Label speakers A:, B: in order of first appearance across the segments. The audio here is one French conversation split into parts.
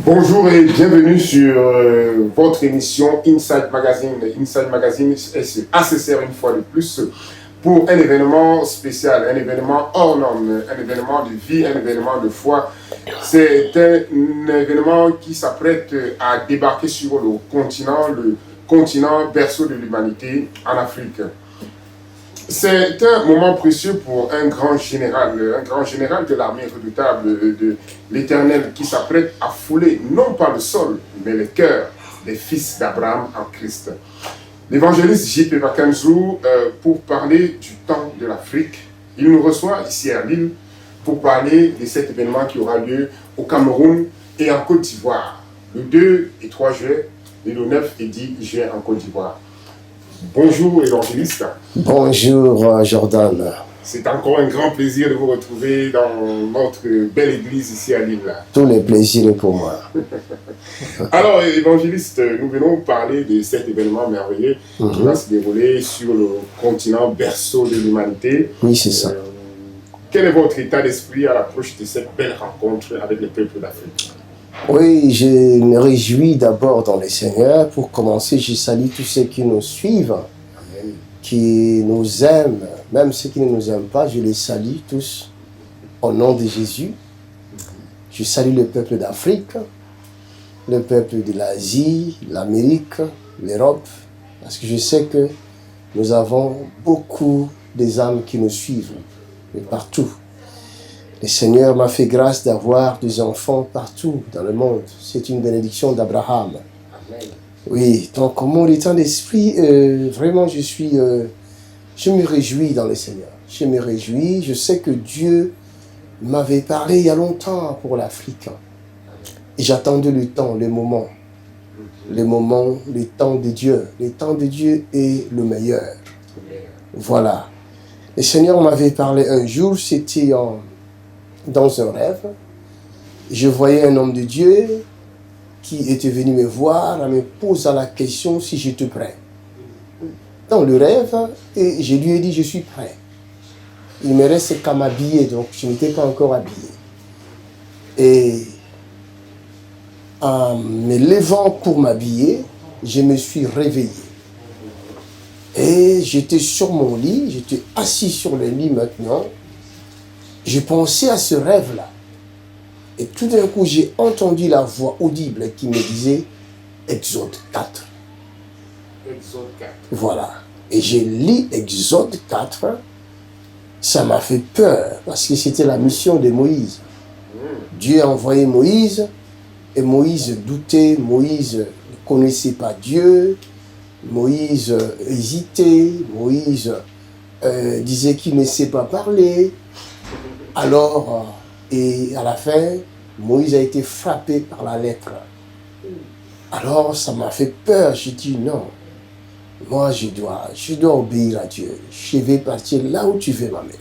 A: Bonjour et bienvenue sur votre émission Inside Magazine. Inside Magazine est ACCR une fois de plus pour un événement spécial, un événement hors norme, un événement de vie, un événement de foi. C'est un événement qui s'apprête à débarquer sur le continent berceau de l'humanité en Afrique. C'est un moment précieux pour un grand général de l'armée redoutable de l'Éternel qui s'apprête à fouler non pas le sol, mais le cœur des fils d'Abraham en Christ. L'évangéliste J.P. Bakanzou, pour parler du temps de l'Afrique, il nous reçoit ici à Lille pour parler de cet événement qui aura lieu au Cameroun et en Côte d'Ivoire, le 2 et 3 juillet et le 9 et 10 juin en Côte d'Ivoire. Bonjour évangéliste.
B: Bonjour Jordan.
A: C'est encore un grand plaisir de vous retrouver dans notre belle église ici à Lille.
B: Tous les plaisirs pour moi.
A: Alors évangéliste, nous venons parler de cet événement merveilleux qui va se dérouler sur le continent berceau de l'humanité.
B: Oui, c'est ça.
A: Quel est votre état d'esprit à l'approche de cette belle rencontre avec le peuple d'Afrique?
B: Oui, je me réjouis d'abord dans le Seigneur. Pour commencer, je salue tous ceux qui nous suivent, qui nous aiment, même ceux qui ne nous aiment pas, je les salue tous au nom de Jésus. Je salue le peuple d'Afrique, le peuple de l'Asie, l'Amérique, l'Europe, parce que je sais que nous avons beaucoup d'âmes qui nous suivent, de partout. Le Seigneur m'a fait grâce d'avoir des enfants partout dans le monde. C'est une bénédiction d'Abraham.
A: Amen.
B: Oui, donc mon état d'esprit, vraiment je me réjouis dans le Seigneur. Je me réjouis, je sais que Dieu m'avait parlé il y a longtemps pour l'Afrique. Et j'attendais le temps, le temps de Dieu. Le temps de Dieu est le meilleur. Voilà. Le Seigneur m'avait parlé un jour, c'était dans un rêve. Je voyais un homme de Dieu qui était venu me voir en me posant la question si j'étais prêt. Dans le rêve, et je lui ai dit je suis prêt. Il me reste qu'à m'habiller, donc je n'étais pas encore habillé. Et en me levant pour m'habiller, je me suis réveillé. Et j'étais sur mon lit, j'étais assis sur le lit maintenant. Je pensais à ce rêve-là. Et tout d'un coup, j'ai entendu la voix audible qui me disait Exode 4.
A: Exode 4.
B: Voilà. Et j'ai lu Exode 4. Ça m'a fait peur parce que c'était la mission de Moïse. Dieu a envoyé Moïse et Moïse doutait, Moïse ne connaissait pas Dieu, Moïse hésitait, Moïse disait qu'il ne sait pas parler. Alors, et à la fin, Moïse a été frappé par la lèpre. Alors, ça m'a fait peur. J'ai dit non, moi je dois obéir à Dieu. Je vais partir là où tu veux m'amener.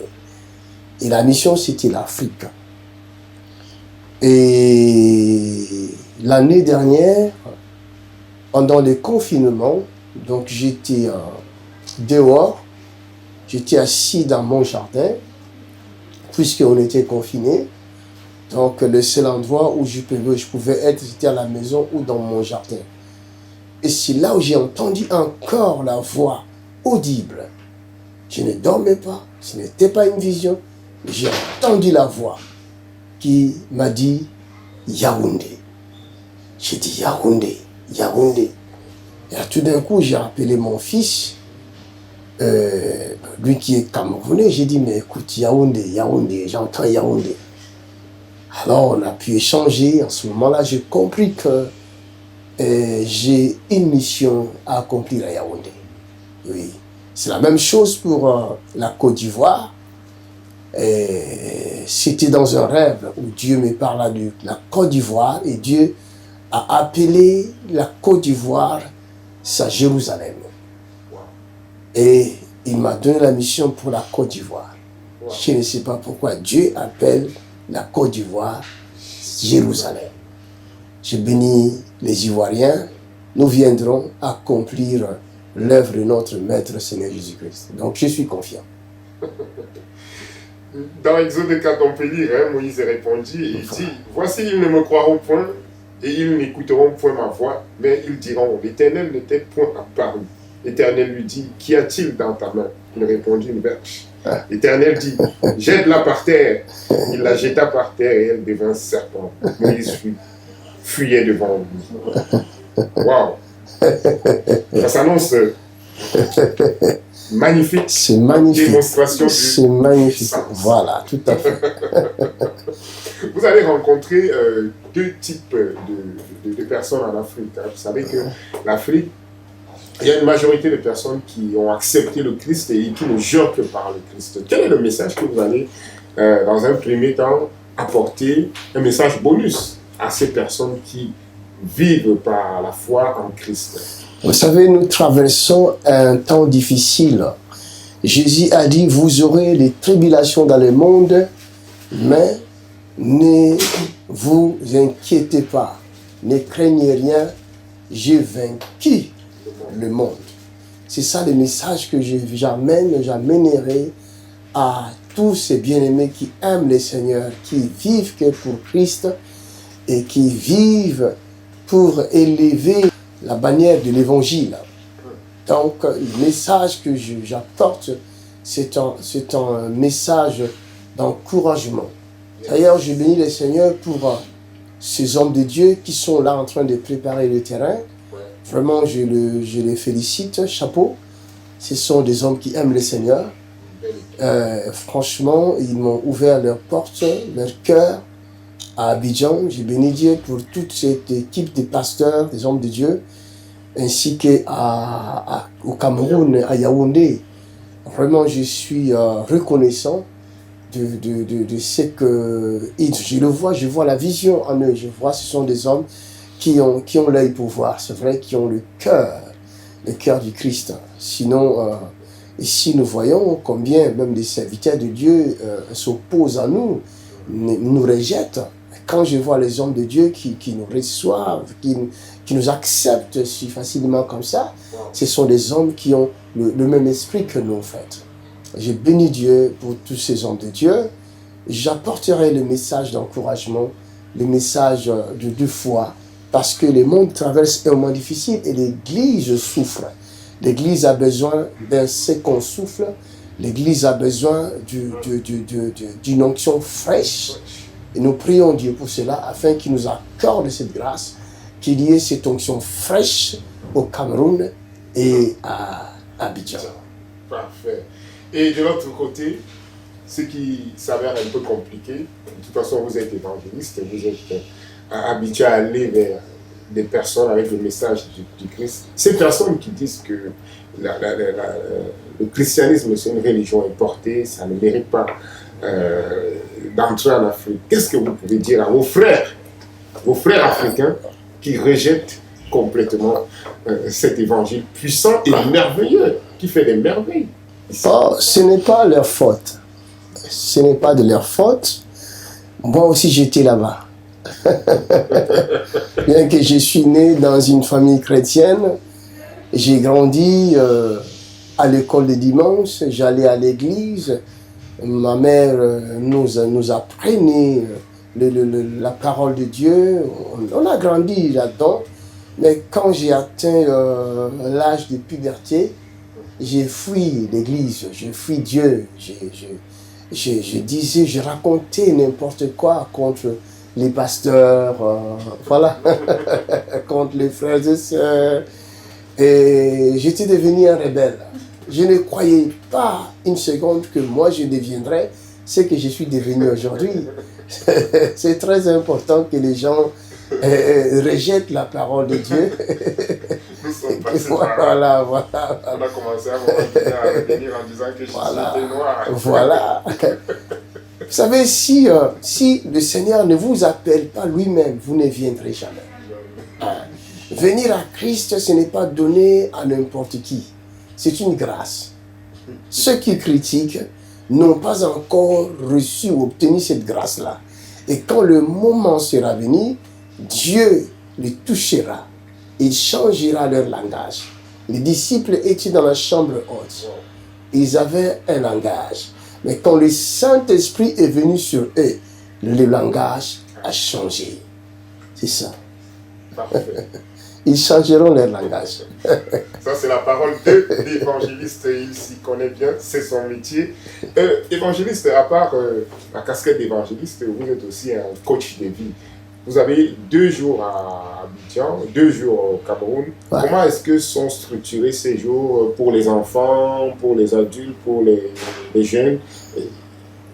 B: Et la mission, c'était l'Afrique. Et l'année dernière, pendant le confinement, donc j'étais dehors, j'étais assis dans mon jardin, puisqu'on était confinés. Donc le seul endroit où je pouvais être, c'était à la maison ou dans mon jardin. Et c'est là où j'ai entendu encore la voix audible. Je ne dormais pas, ce n'était pas une vision. J'ai entendu la voix qui m'a dit Yaoundé. J'ai dit Yaoundé, Yaoundé. Et tout d'un coup, j'ai appelé mon fils, lui qui est camerounais. J'ai dit, mais écoute, Yaoundé, Yaoundé, j'entends Yaoundé. Alors on a pu échanger. En ce moment-là, j'ai compris que j'ai une mission à accomplir à Yaoundé. Oui, c'est la même chose pour la Côte d'Ivoire. C'était dans un rêve où Dieu me parla de la Côte d'Ivoire et Dieu a appelé la Côte d'Ivoire sa Jérusalem. Et il m'a donné la mission pour la Côte d'Ivoire. Je ne sais pas pourquoi Dieu appelle la Côte d'Ivoire Jérusalem. Je bénis les Ivoiriens. Nous viendrons accomplir l'œuvre de notre Maître Seigneur Jésus-Christ. Donc je suis confiant.
A: Dans Exode 4, on peut lire, Moïse répondit et il dit, voici, ils ne me croiront point et ils n'écouteront point ma voix, mais ils diront, l'Éternel n'était point apparu. L'Éternel lui dit, qu'y a-t-il dans ta main? Il répondit, une verge. L'Éternel dit, jette-la par terre. Il la jeta par terre et elle devint serpent. Moïse fuyait devant lui. Waouh! Ça s'annonce magnifique.
B: C'est magnifique.
A: Démonstration
B: C'est magnifique. Voilà, tout à fait.
A: Vous allez rencontrer deux types de personnes en Afrique. Hein. Vous savez que l'Afrique, il y a une majorité de personnes qui ont accepté le Christ et qui ne jurent que par le Christ. Quel est le message que vous allez, dans un premier temps, apporter? Un message bonus à ces personnes qui vivent par la foi en Christ.
B: Vous savez, nous traversons un temps difficile. Jésus a dit, vous aurez des tribulations dans le monde, mais ne vous inquiétez pas, ne craignez rien, j'ai vaincu le monde. C'est ça le message que j'amènerai à tous ces bien-aimés qui aiment le Seigneur, qui vivent que pour Christ et qui vivent pour élever la bannière de l'Évangile. Donc, le message que j'apporte, c'est un message d'encouragement. D'ailleurs, je bénis le Seigneur pour ces hommes de Dieu qui sont là en train de préparer le terrain. Vraiment, je les félicite, chapeau. Ce sont des hommes qui aiment le Seigneur. Franchement, ils m'ont ouvert leurs portes, leur cœur à Abidjan. J'ai béni Dieu pour toute cette équipe de pasteurs, des hommes de Dieu, ainsi qu'au Cameroun, à Yaoundé. Vraiment, je suis reconnaissant de ce que je le vois, je vois la vision en eux. Je vois, ce sont des hommes qui ont l'œil pour voir, c'est vrai, qui ont le cœur du Christ. Sinon, ici nous voyons combien même des serviteurs de Dieu s'opposent à nous, nous rejettent. Quand je vois les hommes de Dieu qui nous reçoivent, qui nous acceptent si facilement comme ça, ce sont des hommes qui ont le même esprit que nous en fait. Je bénis Dieu pour tous ces hommes de Dieu. J'apporterai le message d'encouragement, le message de foi, parce que le monde traverse un moment difficile et l'Église souffre. L'Église a besoin d'un second souffle. L'Église a besoin d'une onction fraîche. Et nous prions Dieu pour cela, afin qu'il nous accorde cette grâce, qu'il y ait cette onction fraîche au Cameroun et à Abidjan.
A: Parfait. Et de l'autre côté, ce qui s'avère un peu compliqué, de toute façon vous êtes évangéliste, vous êtes habitué à aller vers des personnes avec le message du Christ. Ces personnes qui disent que le christianisme c'est une religion importée, ça ne mérite pas d'entrer en Afrique. Qu'est-ce que vous pouvez dire à vos frères africains qui rejettent complètement cet évangile puissant et merveilleux, qui fait des merveilles?
B: Oh, ce n'est pas leur faute. Ce n'est pas de leur faute. Moi aussi, j'étais là-bas. Bien que je suis né dans une famille chrétienne, j'ai grandi à l'école de dimanche, j'allais à l'église. Ma mère nous apprenait la parole de Dieu. On a grandi là-dedans. Mais quand j'ai atteint l'âge de puberté, j'ai fui l'église, j'ai fui Dieu. Je racontais n'importe quoi contre les pasteurs, voilà, contre les frères et sœurs. Et j'étais devenu un rebelle. Je ne croyais pas une seconde que moi je deviendrais ce que je suis devenu aujourd'hui. C'est très important que les gens rejettent la parole de Dieu.
A: Nous sommes passés
B: voilà.
A: On a commencé à revenir en disant que j'étais noir.
B: Voilà. Vous savez, si le Seigneur ne vous appelle pas lui-même, vous ne viendrez jamais. Venir à Christ, ce n'est pas donné à n'importe qui. C'est une grâce. Ceux qui critiquent n'ont pas encore reçu ou obtenu cette grâce-là. Et quand le moment sera venu, Dieu les touchera. Il changera leur langage. Les disciples étaient dans la chambre haute. Ils avaient un langage. Mais quand le Saint-Esprit est venu sur eux, le langage a changé. C'est ça.
A: Parfait.
B: Ils changeront leur langage.
A: Ça, c'est la parole de l'évangéliste. Il s'y connaît bien, c'est son métier. Évangéliste, à part la casquette d'évangéliste, vous êtes aussi un coach de vie. Vous avez 2 jours à Abidjan, 2 jours au Cameroun. Ouais. Comment est-ce que sont structurés ces jours pour les enfants, pour les adultes, pour les jeunes?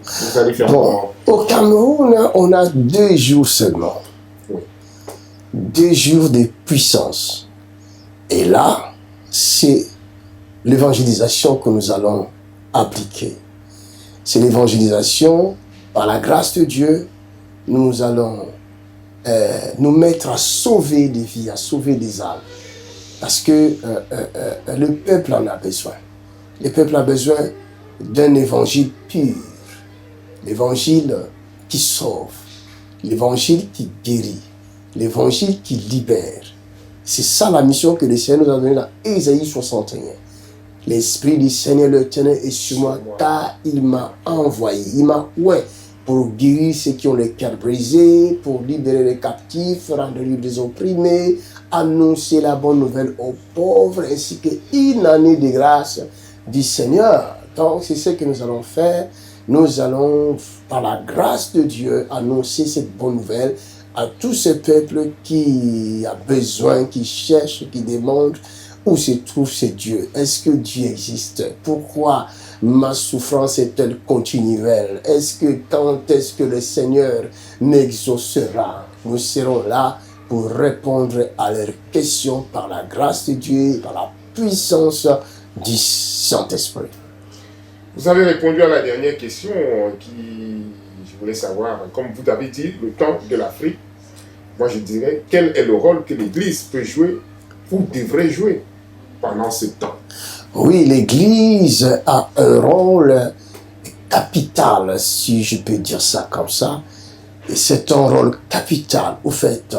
A: Vous allez faire comment?
B: Au Cameroun, on a 2 jours seulement.
A: Oui.
B: 2 jours de puissance. Et là, c'est l'évangélisation que nous allons appliquer. C'est l'évangélisation, par la grâce de Dieu, nous allons nous mettre à sauver des vies, à sauver des âmes. Parce que le peuple en a besoin. Le peuple a besoin d'un évangile pur. L'évangile qui sauve. L'évangile qui guérit. L'évangile qui libère. C'est ça la mission que le Seigneur nous a donnée dans Ésaïe 61. L'Esprit du Seigneur l'Éternel est sur moi, car il m'a envoyé. Il m'a pour guérir ceux qui ont le cœur brisé, pour libérer les captifs, rendre libres les opprimés, annoncer la bonne nouvelle aux pauvres, ainsi qu'une année de grâce du Seigneur. Donc, c'est ce que nous allons faire. Nous allons, par la grâce de Dieu, annoncer cette bonne nouvelle à tout ce peuple qui a besoin, qui cherche, qui demande où se trouve ce Dieu. Est-ce que Dieu existe? Pourquoi ma souffrance est-elle continuelle? Quand est-ce que le Seigneur m'exaucera? Nous serons là pour répondre à leurs questions par la grâce de Dieu, par la puissance du Saint-Esprit.
A: Vous avez répondu à la dernière question je voulais savoir, comme vous avez dit, le temps de l'Afrique. Moi, je dirais, quel est le rôle que l'Église peut jouer ou devrait jouer pendant ce temps?
B: Oui, l'Église a un rôle capital, si je peux dire ça comme ça. Et c'est un rôle capital. Au fait,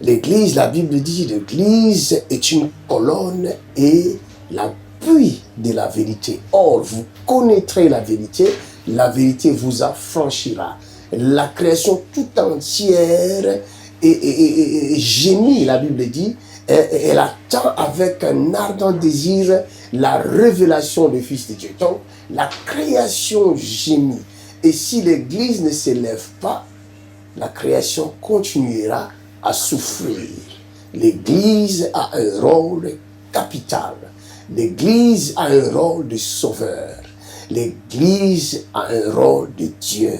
B: l'Église, la Bible dit, l'Église est une colonne et l'appui de la vérité. Or, vous connaîtrez la vérité vous affranchira. La création tout entière est gémie, la Bible dit, elle attend avec un ardent désir la révélation du Fils de Dieu. Donc, la création gémit. Et si l'Église ne s'élève pas, la création continuera à souffrir. L'Église a un rôle capital. L'Église a un rôle de sauveur. L'Église a un rôle de Dieu.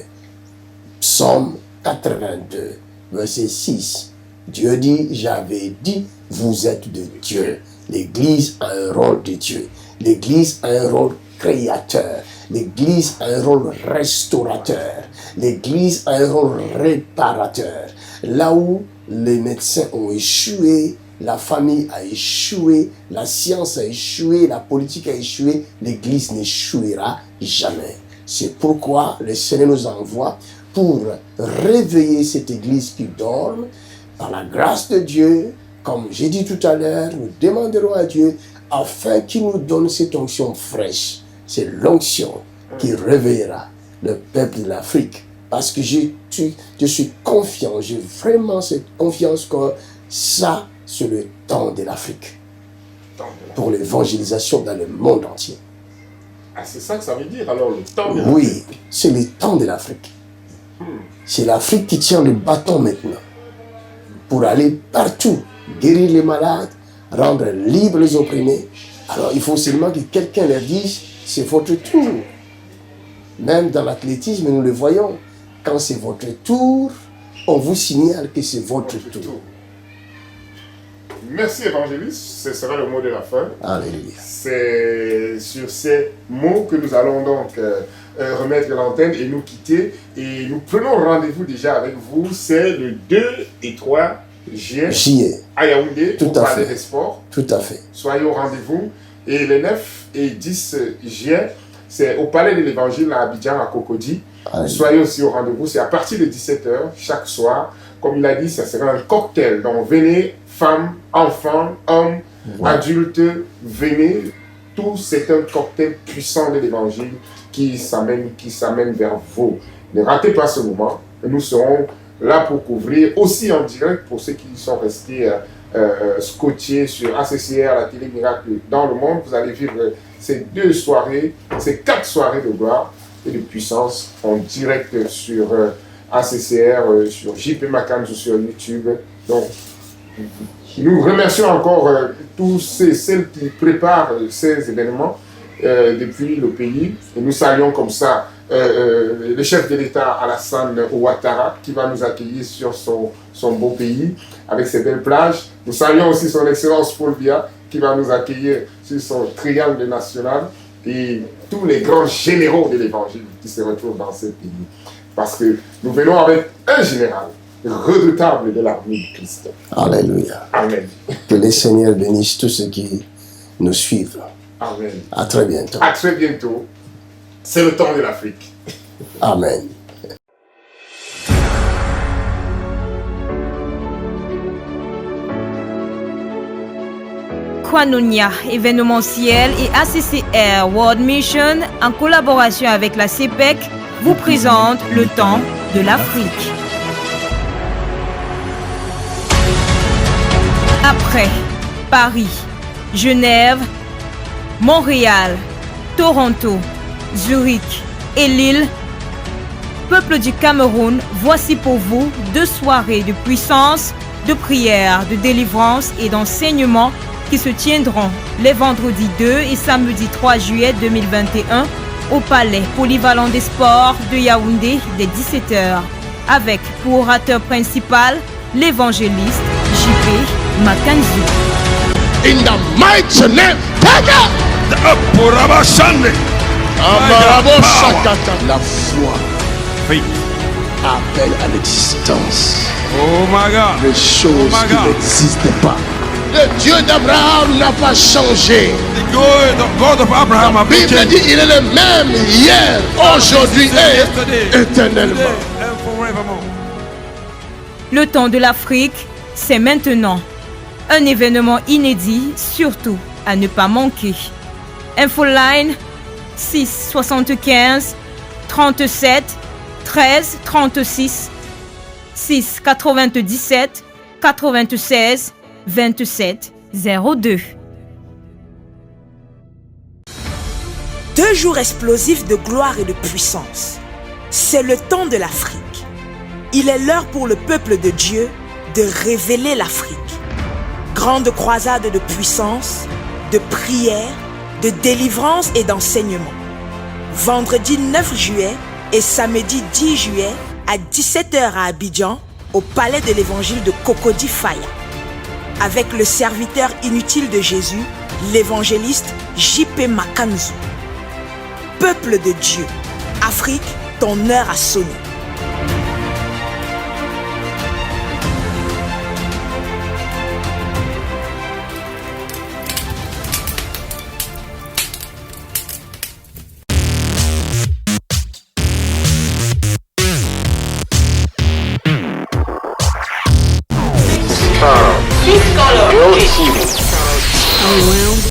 B: Psaume 82, verset 6. Dieu dit, j'avais dit, vous êtes de Dieu. L'Église a un rôle de Dieu. L'Église a un rôle créateur. L'Église a un rôle restaurateur. L'Église a un rôle réparateur. Là où les médecins ont échoué, la famille a échoué, la science a échoué, la politique a échoué, l'Église n'échouera jamais. C'est pourquoi le Seigneur nous envoie pour réveiller cette Église qui dort. Par la grâce de Dieu, comme j'ai dit tout à l'heure, nous demanderons à Dieu afin qu'il nous donne cette onction fraîche. C'est l'onction qui réveillera le peuple de l'Afrique. Parce que je suis confiant, j'ai vraiment cette confiance que ça, c'est le temps de l'Afrique. Pour l'évangélisation dans le monde entier.
A: Ah, c'est ça que ça veut dire alors, le temps de l'Afrique?
B: Oui, c'est le temps de l'Afrique. C'est l'Afrique qui tient le bâton maintenant. Pour aller partout, guérir les malades, rendre libres les opprimés. Alors il faut seulement que quelqu'un leur dise, c'est votre tour. Même dans l'athlétisme, nous le voyons. Quand c'est votre tour, on vous signale que c'est votre tour.
A: Merci évangéliste, ce sera le mot de la fin.
B: Alléluia.
A: C'est sur ces mots que nous allons donc remettre l'antenne et nous quitter. Et nous prenons rendez-vous déjà avec vous, c'est le 2 et 3 juillet à Yaoundé pour parler des sports.
B: Tout à fait.
A: Soyez au rendez-vous. Et le 9 et 10 juillet, c'est au Palais de l'Évangile à Abidjan, à Cocody. Soyez aussi au rendez-vous, c'est à partir de 17h chaque soir. Comme il a dit, ça sera un cocktail. Donc venez, femmes, enfants, hommes, adultes, venez. Tout c'est un cocktail puissant de l'Évangile qui s'amène vers vous. Ne ratez pas ce moment. Nous serons là pour couvrir, aussi en direct pour ceux qui sont restés scotchés sur ACCR, la télé Miracle dans le monde. Vous allez vivre ces 4 soirées de gloire et de puissance en direct sur ACCR, sur JP Makanzu sur YouTube. Donc, nous remercions encore tous celles qui préparent ces événements depuis le pays. Et nous saluons comme ça le chef de l'État Alassane Ouattara qui va nous accueillir sur son beau pays avec ses belles plages. Nous saluons aussi son Excellence Paul Biya qui va nous accueillir sur son triangle national et tous les grands généraux de l'Évangile qui se retrouvent dans ce pays. Parce que nous venons avec un général redoutable de l'armée de Christ.
B: Alléluia.
A: Amen.
B: Que les Seigneurs bénissent tous ceux qui nous suivent.
A: Amen.
B: À très bientôt.
A: À très bientôt. C'est le temps de l'Afrique.
B: Amen.
C: Koinonia événementiel et ACCR World Mission en collaboration avec la CEPEC vous présente le temps de l'Afrique. Après Paris, Genève, Montréal, Toronto, Zurich et Lille, peuple du Cameroun, voici pour vous 2 soirées de puissance, de prière, de délivrance et d'enseignement qui se tiendront les vendredis 2 et samedi 3 juillet 2021 au Palais Polyvalent des Sports de Yaoundé dès 17h avec pour orateur principal l'évangéliste JP Makanzu.
D: In the mighty name, la foi appelle à l'existence les choses qui n'existaient pas. Le Dieu d'Abraham n'a pas changé. La Bible dit qu'il est le même hier, aujourd'hui et éternellement.
C: Le temps de l'Afrique, c'est maintenant. Un événement inédit, surtout à ne pas manquer. Infoline 6 75 37 13 36 6 97 96 27 02.
E: 2 jours explosifs de gloire et de puissance. C'est le temps de l'Afrique. Il est l'heure pour le peuple de Dieu de révéler l'Afrique. Grande croisade de puissance, de prière, de délivrance et d'enseignement. Vendredi 9 juillet et samedi 10 juillet à 17h à Abidjan, au palais de l'évangile de Cocody Faya. Avec le serviteur inutile de Jésus, l'évangéliste JP Makanzu. Peuple de Dieu, Afrique, ton heure a sonné.